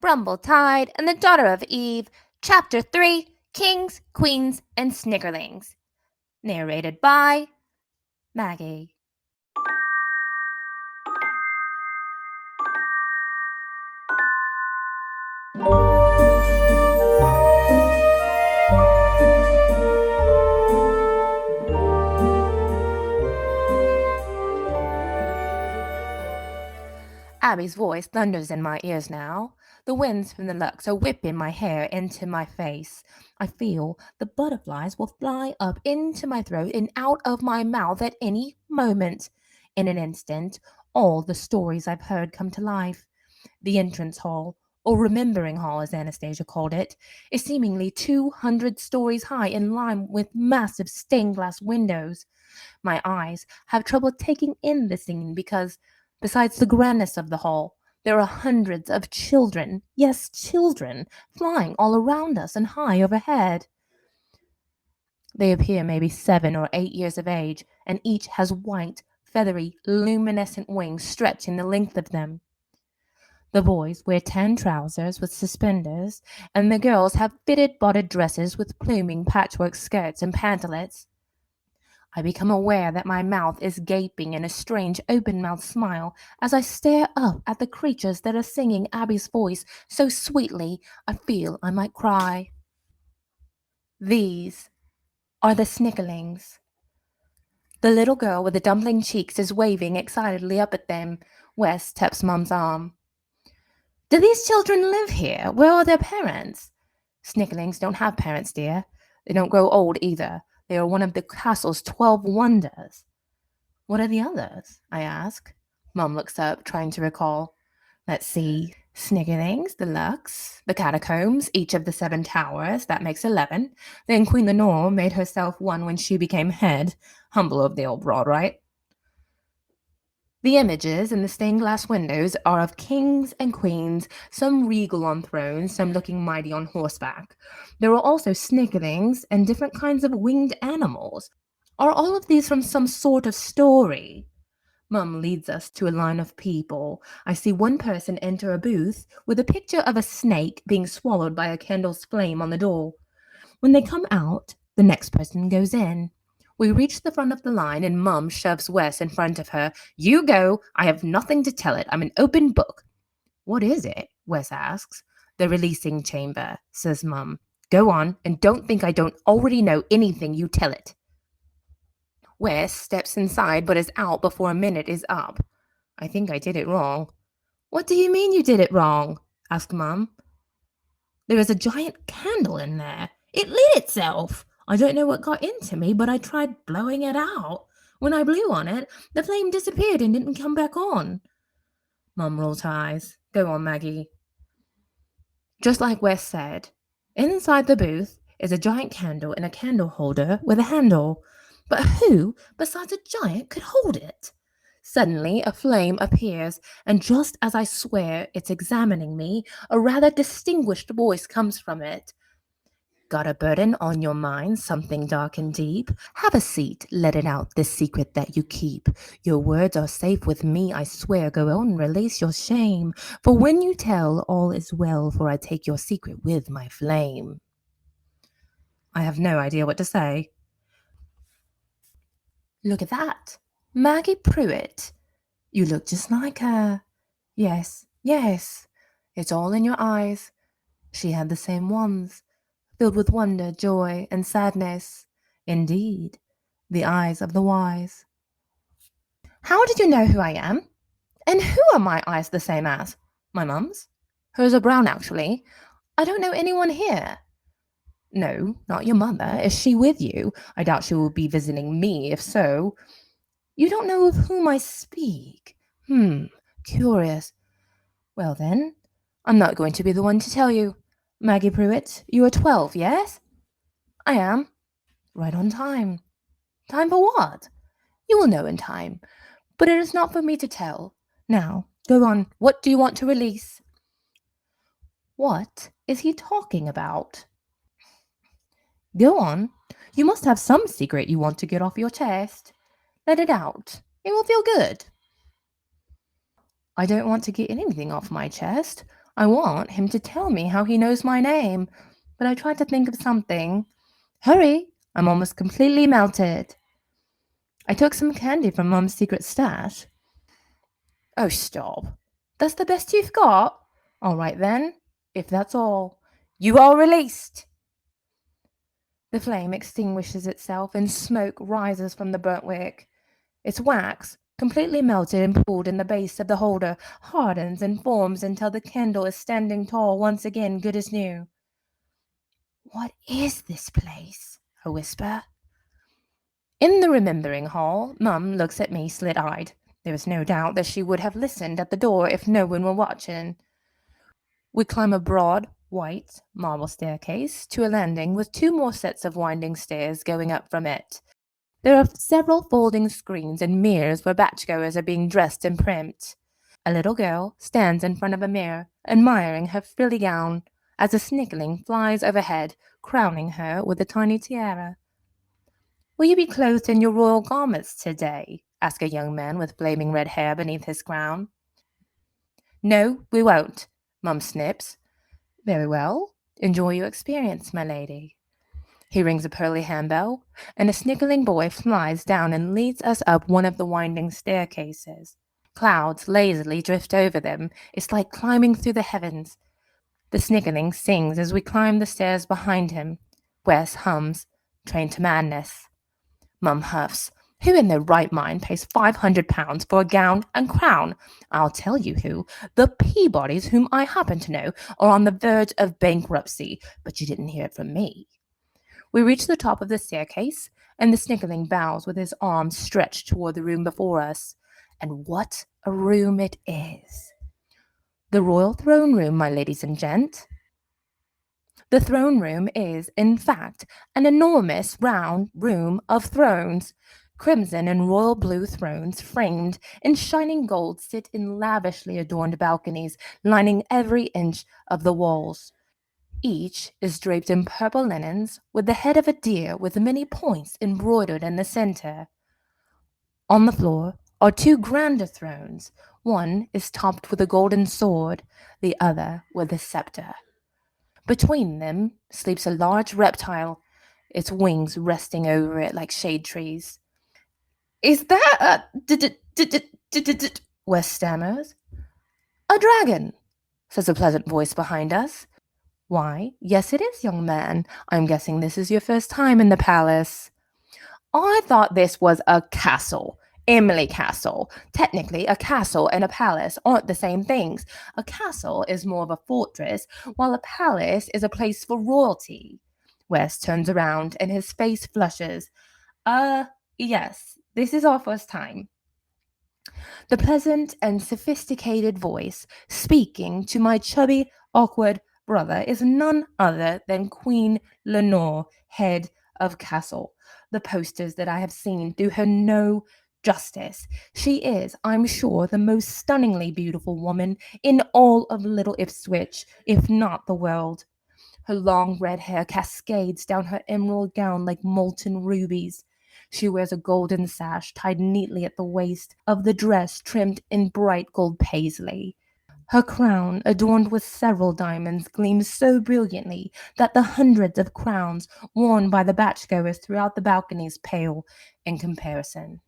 BRUMBLETIDE and the Daughter of Eve, Chapter 3, Kings, Queens, and Snickerlings. Narrated by Maggie. Abby's voice thunders in my ears now. The winds from the lux are whipping my hair into my face. I feel the butterflies will fly up into my throat and out of my mouth at any moment. In an instant, all the stories I've heard come to life. The entrance hall, or remembering hall as Anastasia called it, is seemingly 200 stories high in line with massive stained glass windows. My eyes have trouble taking in the scene because, besides the grandness of the hall, there are hundreds of children, yes, children, flying all around us and high overhead. They appear maybe 7 or 8 years of age, and each has white, feathery, luminescent wings stretching the length of them. The boys wear tan trousers with suspenders, and the girls have fitted bodice dresses with pluming patchwork skirts and pantalettes. I become aware that my mouth is gaping in a strange open-mouthed smile as I stare up at the creatures that are singing Abby's voice so sweetly I feel I might cry. These are the Snickerlings. The little girl with the dumpling cheeks is waving excitedly up at them. Wes taps Mum's arm. Do these children live here? Where are their parents? Snickerlings don't have parents, dear. They don't grow old either. They are one of the castle's 12 wonders. What are the others? I ask. Mum looks up, trying to recall. Let's see. Snickerlings, the Lux, the Catacombs, each of the 7 towers. That makes 11. Then Queen Lenore made herself one when she became head. Humble of the old broad, right? The images in the stained glass windows are of kings and queens, some regal on thrones, some looking mighty on horseback. There are also snickerlings and different kinds of winged animals. Are all of these from some sort of story? Mum leads us to a line of people. I see one person enter a booth with a picture of a snake being swallowed by a candle's flame on the door. When they come out, the next person goes in. We reach the front of the line and Mum shoves Wes in front of her. You go. I have nothing to tell it. I'm an open book. What is it? Wes asks. The releasing chamber, says Mum. Go on, and don't think I don't already know anything you tell it. Wes steps inside but is out before a minute is up. I think I did it wrong. What do you mean you did it wrong? Asked Mum. There is a giant candle in there. It lit itself. I don't know what got into me, but I tried blowing it out. When I blew on it, the flame disappeared and didn't come back on. Mum rolls her eyes. Go on, Maggie. Just like Wes said, inside the booth is a giant candle in a candle holder with a handle. But who, besides a giant, could hold it? Suddenly, a flame appears, and just as I swear it's examining me, a rather distinguished voice comes from it. Got a burden on your mind, something dark and deep? Have a seat, let it out, this secret that you keep. Your words are safe with me, I swear. Go on, release your shame. For when you tell, all is well, for I take your secret with my flame. I have no idea what to say. Look at that. Maggie Pruitt. You look just like her. Yes, yes. It's all in your eyes. She had the same ones, filled with wonder, joy, and sadness. Indeed, the eyes of the wise. How did you know who I am? And who are my eyes the same as? My mum's? Hers are brown, actually. I don't know anyone here. No, not your mother. Is she with you? I doubt she will be visiting me, if so. You don't know of whom I speak. Curious. Well then, I'm not going to be the one to tell you. Maggie Pruitt, you are 12, yes? I am. Right on time. Time for what? You will know in time. But it is not for me to tell. Now, go on. What do you want to release? What is he talking about? Go on. You must have some secret you want to get off your chest. Let it out. It will feel good. I don't want to get anything off my chest. I want him to tell me how he knows my name, but I tried to think of something. Hurry! I'm almost completely melted. I took some candy from Mum's secret stash. Oh, stop. That's the best you've got? All right then, if that's all. You are released. The flame extinguishes itself and smoke rises from the burnt wick. Its wax, completely melted and pooled in the base of the holder, hardens and forms until the candle is standing tall once again, good as new. What is this place? I whisper. In the remembering hall, Mum looks at me slit-eyed. There is no doubt that she would have listened at the door if no one were watching. We climb a broad, white marble staircase to a landing with two more sets of winding stairs going up from it. There are several folding screens and mirrors where batchgoers are being dressed in print. A little girl stands in front of a mirror, admiring her frilly gown, as a snickerling flies overhead, crowning her with a tiny tiara. Will you be clothed in your royal garments today? Asked a young man with flaming red hair beneath his crown. No, we won't, Mum snips. Very well. Enjoy your experience, my lady. He rings a pearly handbell, and a snickerling boy flies down and leads us up one of the winding staircases. Clouds lazily drift over them. It's like climbing through the heavens. The snickerling sings as we climb the stairs behind him. Wes hums, Train to Madness. Mum huffs. Who in their right mind pays £500 for a gown and crown? I'll tell you who. The Peabodys, whom I happen to know, are on the verge of bankruptcy, but you didn't hear it from me. We reach the top of the staircase, and the snickerling bows with his arms stretched toward the room before us. And what a room it is! The royal throne room, my ladies and gent. The throne room is, in fact, an enormous round room of thrones. Crimson and royal blue thrones framed in shining gold sit in lavishly adorned balconies lining every inch of the walls. Each is draped in purple linens with the head of a deer with many points embroidered in the center. On the floor are two grander thrones. One is topped with a golden sword, the other with a scepter. Between them sleeps a large reptile, its wings resting over it like shade trees. Is that Wes stammers. A dragon, says a pleasant voice behind us. Why, yes it is, young man. I'm guessing this is your first time in the palace. I thought this was a castle. Emily Castle. Technically, a castle and a palace aren't the same things. A castle is more of a fortress, while a palace is a place for royalty. Wes turns around and his face flushes. Yes, this is our first time. The pleasant and sophisticated voice speaking to my chubby, awkward brother is none other than Queen Lenore, head of castle. The posters that I have seen do her no justice. She is, I'm sure, the most stunningly beautiful woman in all of Little Ipswich, if not the world. Her long red hair cascades down her emerald gown like molten rubies. She wears a golden sash tied neatly at the waist of the dress trimmed in bright gold paisley. Her crown, adorned with several diamonds, gleams so brilliantly that the hundreds of crowns worn by the batchgoers throughout the balconies pale in comparison.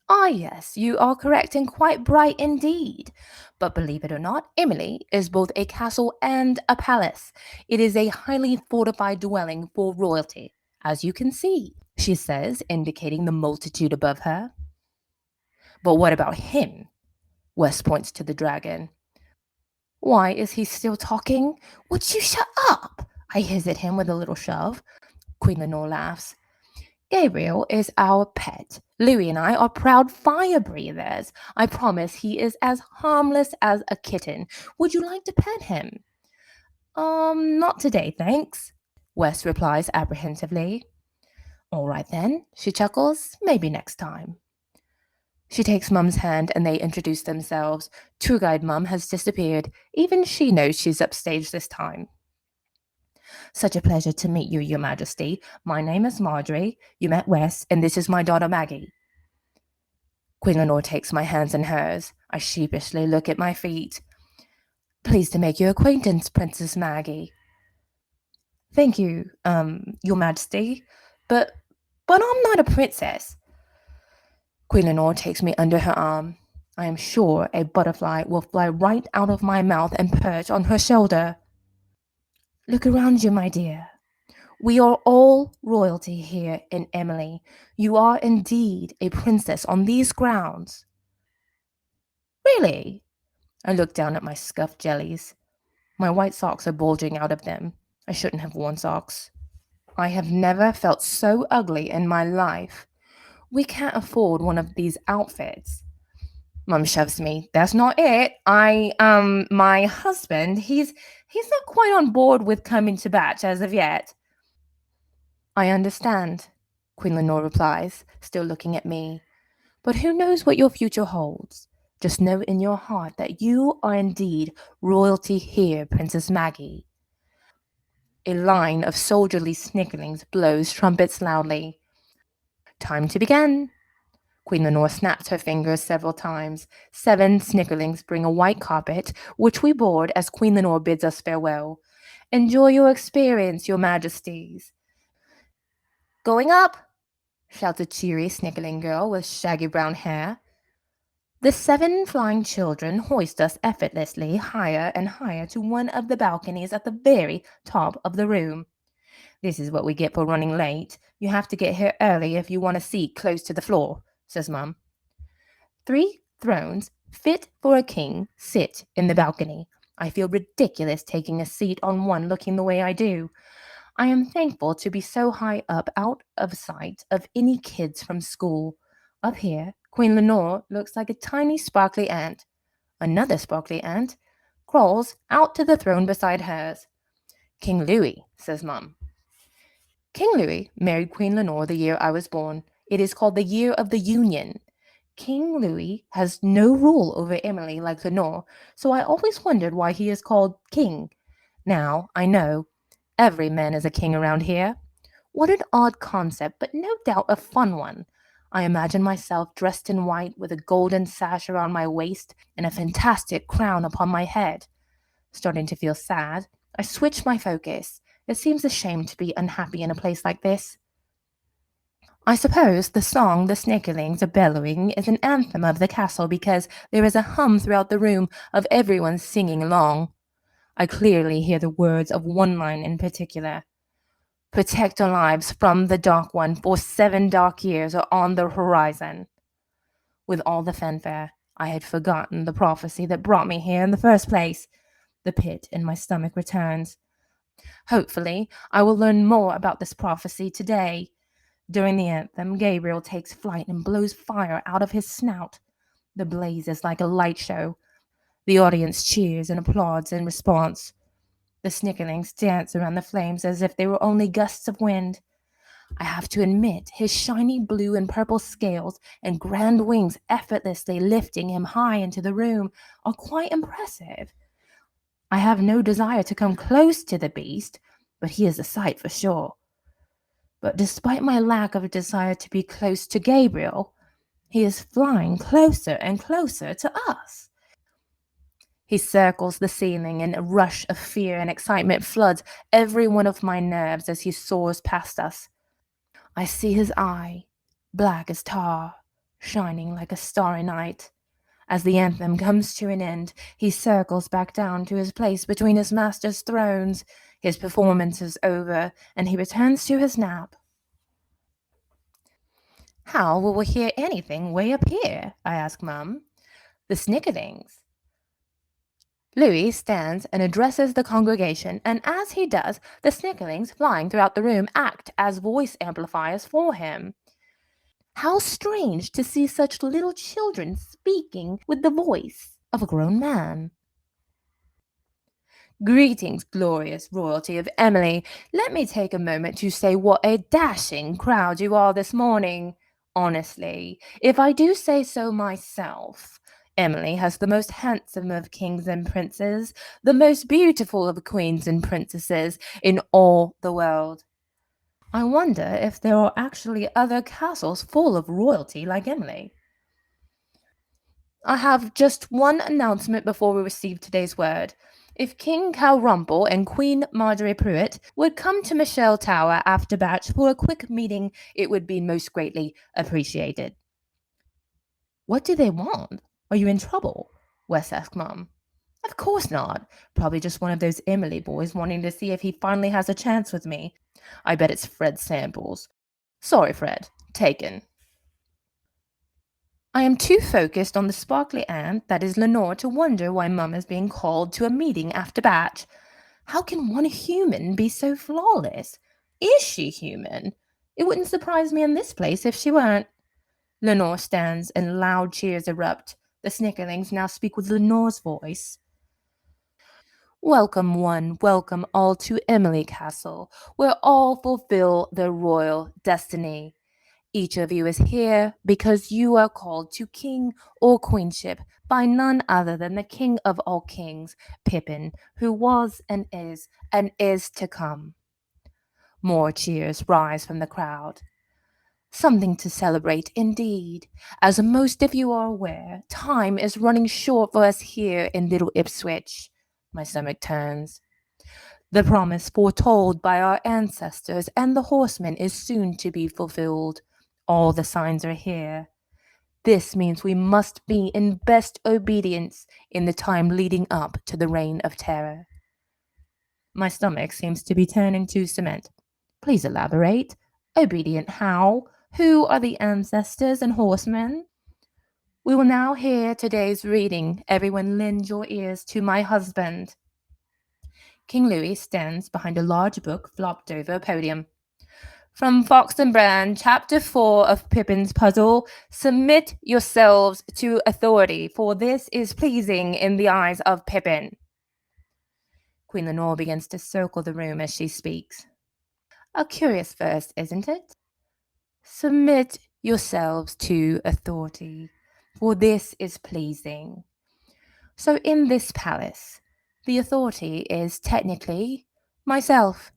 Ah, yes, you are correct and quite bright indeed. But believe it or not, Emily is both a castle and a palace. It is a highly fortified dwelling for royalty, as you can see, she says, indicating the multitude above her. But what about him? Wes points to the dragon. Why is he still talking? Would you shut up? I hiss at him with a little shove. Queen Lenore laughs. Gabriel is our pet. Louis and I are proud fire breathers. I promise he is as harmless as a kitten. Would you like to pet him? Not today, thanks, Wes replies apprehensively. All right then, she chuckles. Maybe next time. She takes Mum's hand and they introduce themselves. Tour guide Mum has disappeared. Even she knows she's upstaged this time. Such a pleasure to meet you, Your Majesty. My name is Marjorie. You met Wes, and this is my daughter Maggie. Queen Lenore takes my hands in hers. I sheepishly look at my feet. Pleased to make your acquaintance, Princess Maggie. Thank you, Your Majesty. But I'm not a princess. Queen Lenore takes me under her arm. I am sure a butterfly will fly right out of my mouth and perch on her shoulder. Look around you, my dear. We are all royalty here in Emily. You are indeed a princess on these grounds. Really? I look down at my scuffed jellies. My white socks are bulging out of them. I shouldn't have worn socks. I have never felt so ugly in my life. We can't afford one of these outfits. Mum shoves me. That's not it. My husband, he's not quite on board with coming to Batch as of yet. I understand, Queen Lenore replies, still looking at me. But who knows what your future holds? Just know in your heart that you are indeed royalty here, Princess Maggie. A line of soldierly snickerlings blows trumpets loudly. Time to begin. Queen Lenore snaps her fingers several times. 7 snickerlings bring a white carpet, which we board as Queen Lenore bids us farewell. Enjoy your experience, your majesties. Going up, shouts a cheery snickerling girl with shaggy brown hair. The 7 flying children hoist us effortlessly higher and higher to one of the balconies at the very top of the room. This is what we get for running late. You have to get here early if you want a seat close to the floor, says Mum. 3 thrones, fit for a king, sit in the balcony. I feel ridiculous taking a seat on one looking the way I do. I am thankful to be so high up out of sight of any kids from school. Up here, Queen Lenore looks like a tiny sparkly ant. Another sparkly ant crawls out to the throne beside hers. King Louis, says Mum. King Louis married Queen Lenore the year I was born. It is called the Year of the Union. King Louis has no rule over Emily like Lenore, so I always wondered why he is called king. Now I know. Every man is a king around here. What an odd concept, but no doubt a fun one. I imagine myself dressed in white with a golden sash around my waist and a fantastic crown upon my head. Starting to feel sad, I switch my focus. It seems a shame to be unhappy in a place like this. I suppose the song the Snickerlings are bellowing is an anthem of the castle because there is a hum throughout the room of everyone singing along. I clearly hear the words of one line in particular. Protect our lives from the dark one, for 7 dark years are on the horizon. With all the fanfare, I had forgotten the prophecy that brought me here in the first place. The pit in my stomach returns. Hopefully, I will learn more about this prophecy today. During the anthem, Gabriel takes flight and blows fire out of his snout. The blaze is like a light show. The audience cheers and applauds in response. The Snickerlings dance around the flames as if they were only gusts of wind. I have to admit, his shiny blue and purple scales and grand wings effortlessly lifting him high into the room are quite impressive. I have no desire to come close to the beast, but he is a sight for sure. But despite my lack of a desire to be close to Gabriel, he is flying closer and closer to us. He circles the ceiling, and a rush of fear and excitement floods every one of my nerves as he soars past us. I see his eye, black as tar, shining like a starry night. As the anthem comes to an end, he circles back down to his place between his master's thrones. His performance is over, and he returns to his nap. How will we hear anything way up here? I ask Mum. The Snickerlings. Louis stands and addresses the congregation, and as he does, the Snickerlings flying throughout the room act as voice amplifiers for him. How strange to see such little children speaking with the voice of a grown man. Greetings, glorious royalty of Emily. Let me take a moment to say what a dashing crowd you are this morning. Honestly, if I do say so myself, Emily has the most handsome of kings and princes, the most beautiful of queens and princesses in all the world. I wonder if there are actually other castles full of royalty like Emily. I have just one announcement before we receive today's word. If King Calrumple and Queen Marjorie Pruitt would come to Michelle Tower after batch for a quick meeting, it would be most greatly appreciated. What do they want? Are you in trouble? Wes asked Mum. Of course not. Probably just one of those Emily boys wanting to see if he finally has a chance with me. I bet it's Fred Samples. Sorry, Fred. Taken. I am too focused on the sparkly aunt that is Lenore to wonder why Mum is being called to a meeting after batch. How can one human be so flawless? Is she human? It wouldn't surprise me in this place if she weren't. Lenore stands and loud cheers erupt. The Snickerlings now speak with Lenore's voice. Welcome one, welcome all to Emily Castle, where all fulfill their royal destiny. Each of you is here because you are called to king or queenship by none other than the king of all kings, Pippin, who was and is to come. More cheers rise from the crowd. Something to celebrate indeed. As most of you are aware, time is running short for us here in Little Ipswich. My stomach turns. The promise foretold by our ancestors and the horsemen is soon to be fulfilled. All the signs are here. This means we must be in best obedience in the time leading up to the Reign of Terror. My stomach seems to be turning to cement. Please elaborate. Obedient how? Who are the ancestors and horsemen? We will now hear today's reading. Everyone lend your ears to my husband. King Louis stands behind a large book flopped over a podium. From Fox and Brand, Chapter 4 of Pippin's Puzzle, submit yourselves to authority, for this is pleasing in the eyes of Pippin. Queen Lenore begins to circle the room as she speaks. A curious verse, isn't it? Submit yourselves to authority, for this is pleasing. So in this palace, the authority is technically myself.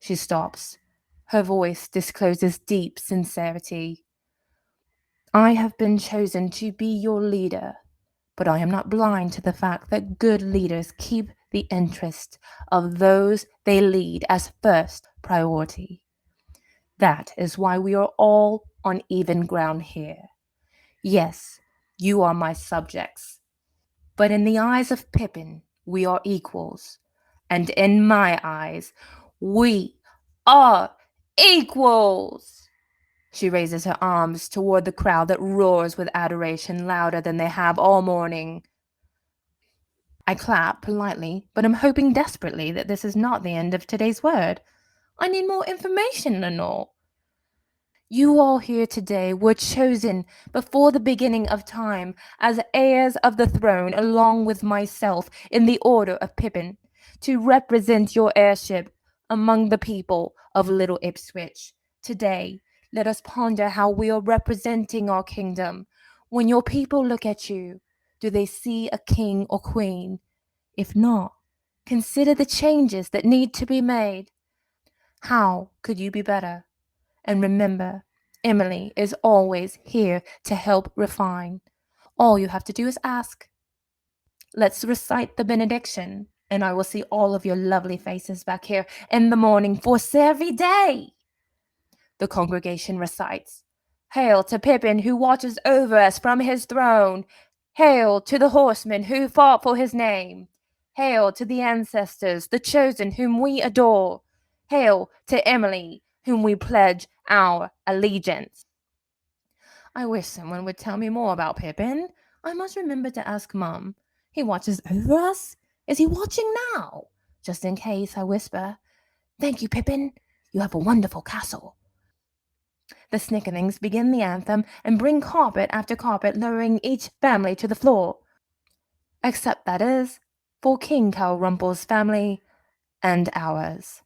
She stops. Her voice discloses deep sincerity. I have been chosen to be your leader, but I am not blind to the fact that good leaders keep the interest of those they lead as first priority. That is why we are all on even ground here. Yes, you are my subjects, but in the eyes of Pippin, we are equals, and in my eyes, we are equals. She raises her arms toward the crowd that roars with adoration louder than they have all morning. I clap politely, but am hoping desperately that this is not the end of today's word. I need more information, Lenore. You all here today were chosen before the beginning of time as heirs of the throne along with myself in the order of Pippin to represent your heirship among the people of Little Ipswich. Today, let us ponder how we are representing our kingdom. When your people look at you, do they see a king or queen? If not, consider the changes that need to be made. How could you be better? And remember, Emily is always here to help refine. All you have to do is ask. Let's recite the benediction, and I will see all of your lovely faces back here in the morning for every day. The congregation recites, Hail to Pippin who watches over us from his throne. Hail to the horsemen who fought for his name. Hail to the ancestors, the chosen whom we adore. Hail to Emily, whom we pledge our allegiance. I wish someone would tell me more about Pippin. I must remember to ask Mum. He watches over us? Is he watching now? Just in case, I whisper. Thank you, Pippin. You have a wonderful castle. The Snickerlings begin the anthem and bring carpet after carpet, lowering each family to the floor. Except, that is, for King Calrumple's family and ours.